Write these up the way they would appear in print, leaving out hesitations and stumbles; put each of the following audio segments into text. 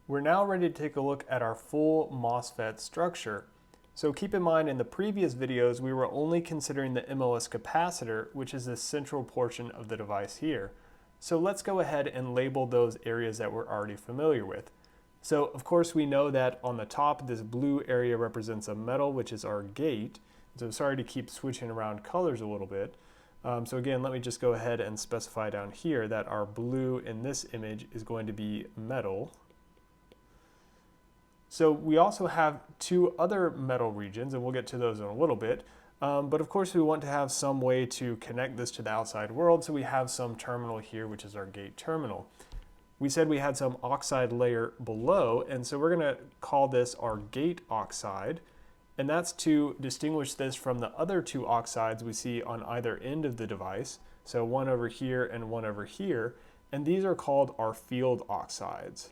We're now ready to take a look at our full MOSFET structure. So keep in mind, in the previous videos, we were only considering the MOS capacitor, which is the central portion of the device here. So let's go ahead and label those areas that we're already familiar with. So of course we know that on the top, this blue area represents a metal, which is our gate. So sorry to keep switching around colors a little bit. So again, let me just go ahead and specify down here that our blue in this image is going to be metal. So we also have two other metal regions, and we'll get to those in a little bit. But of course we want to have some way to connect this to the outside world, so we have some terminal here, which is our gate terminal. We said we had some oxide layer below, and so we're going to call this our gate oxide. And that's to distinguish this from the other two oxides we see on either end of the device. So one over here and one over here. And these are called our field oxides.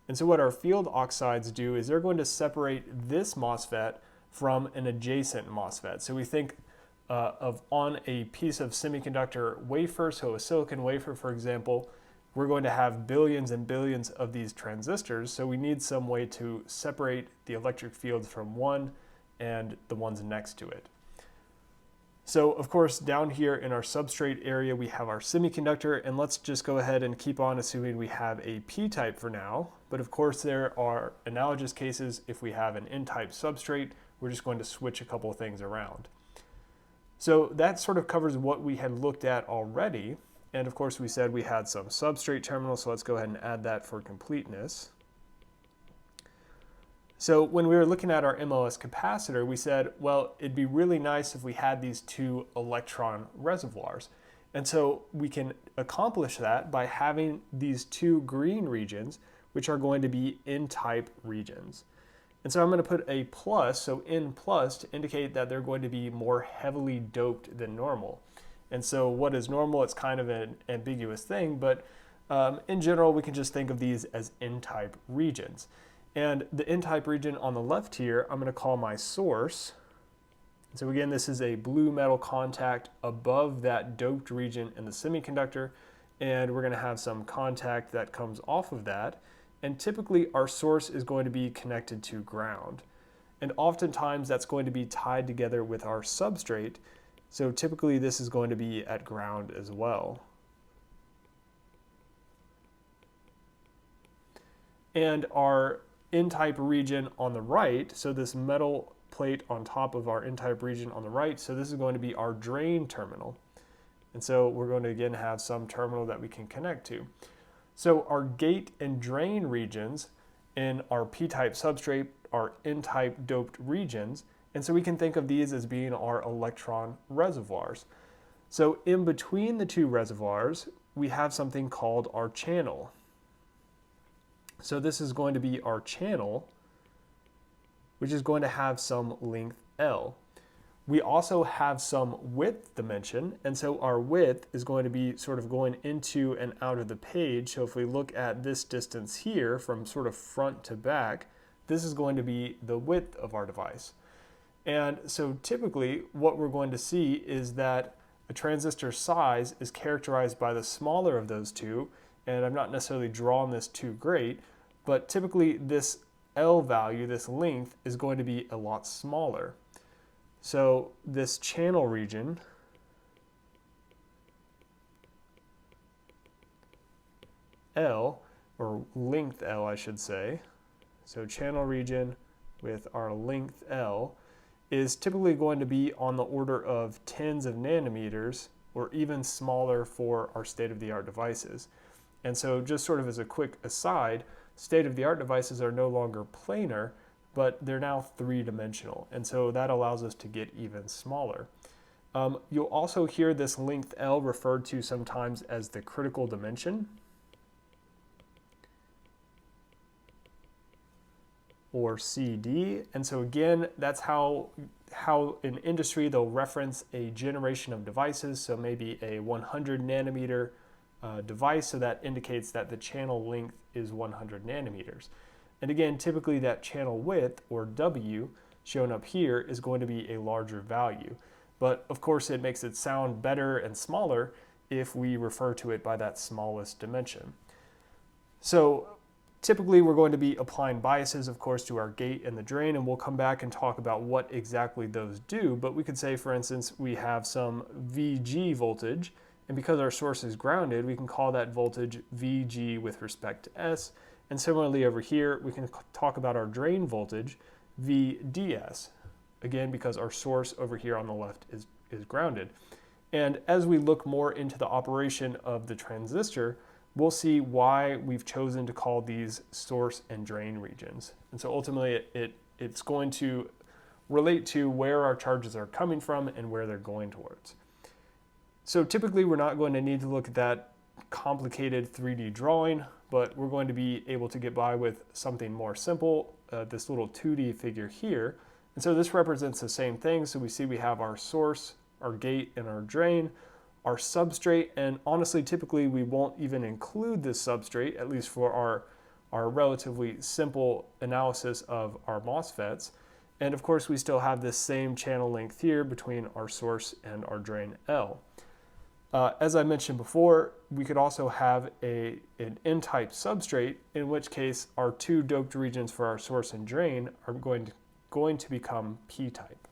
And so what our field oxides do is they're going to separate this MOSFET from an adjacent MOSFET. So we think of on a piece of semiconductor wafer, so a silicon wafer, for example, we're going to have billions and billions of these transistors, so we need some way to separate the electric fields from one and the ones next to it. So of course, down here in our substrate area, we have our semiconductor, and let's just go ahead and keep on assuming we have a p-type for now. But of course, there are analogous cases. If we have an n-type substrate, we're just going to switch a couple of things around. So that sort of covers what we had looked at already. And of course, we said we had some substrate terminals, so let's go ahead and add that for completeness. So when we were looking at our MOS capacitor, we said, well, it'd be really nice if we had these two electron reservoirs. And so we can accomplish that by having these two green regions, which are going to be n-type regions. And so I'm going to put a plus, so N plus, to indicate that they're going to be more heavily doped than normal. And so what is normal? It's kind of an ambiguous thing, but in general, we can just think of these as n-type regions. And the n-type region on the left here, I'm going to call my source. So again, this is a blue metal contact above that doped region in the semiconductor, and we're going to have some contact that comes off of that. And typically, our source is going to be connected to ground. And oftentimes, that's going to be tied together with our substrate. So typically this is going to be at ground as well. And our n-type region on the right, so this metal plate on top of our n-type region on the right, so this is going to be our drain terminal. And so we're going to again have some terminal that we can connect to. So our gate and drain regions in our p-type substrate are n-type doped regions. And so we can think of these as being our electron reservoirs. So in between the two reservoirs, we have something called our channel. So this is going to be our channel, which is going to have some length L. We also have some width dimension, and so our width is going to be sort of going into and out of the page. So if we look at this distance here from sort of front to back, this is going to be the width of our device. And so typically what we're going to see is that a transistor size is characterized by the smaller of those two, and I'm not necessarily drawing this too great, but typically this L value, this length, is going to be a lot smaller. So this channel region L, or length L I should say, so channel region with our length L, is typically going to be on the order of tens of nanometers or even smaller for our state-of-the-art devices. And so just sort of as a quick aside, state-of-the-art devices are no longer planar, but they're now three-dimensional. And so that allows us to get even smaller. You'll also hear this length L referred to sometimes as the critical dimension, or CD. And so again, that's how in industry they'll reference a generation of devices. So maybe a 100 nanometer device, so that indicates that the channel length is 100 nanometers. And again, typically that channel width, or W, shown up here is going to be a larger value. But of course it makes it sound better and smaller if we refer to it by that smallest dimension. So Typically, we're going to be applying biases, of course, to our gate and the drain, and we'll come back and talk about what exactly those do. But we could say, for instance, we have some VG voltage, and because our source is grounded, we can call that voltage VG with respect to S. And similarly over here, we can talk about our drain voltage, VDS, again, because our source over here on the left is grounded. And as we look more into the operation of the transistor, we'll see why we've chosen to call these source and drain regions. And so ultimately, it's going to relate to where our charges are coming from and where they're going towards. So typically, we're not going to need to look at that complicated 3D drawing, but we're going to be able to get by with something more simple, this little 2D figure here. And so this represents the same thing. So we see we have our source, our gate, and our drain, our substrate, and honestly, typically we won't even include this substrate, at least for our relatively simple analysis of our MOSFETs. And of course, we still have this same channel length here between our source and our drain L. As I mentioned before, we could also have an N-type substrate, in which case our two doped regions for our source and drain are going to become P-type.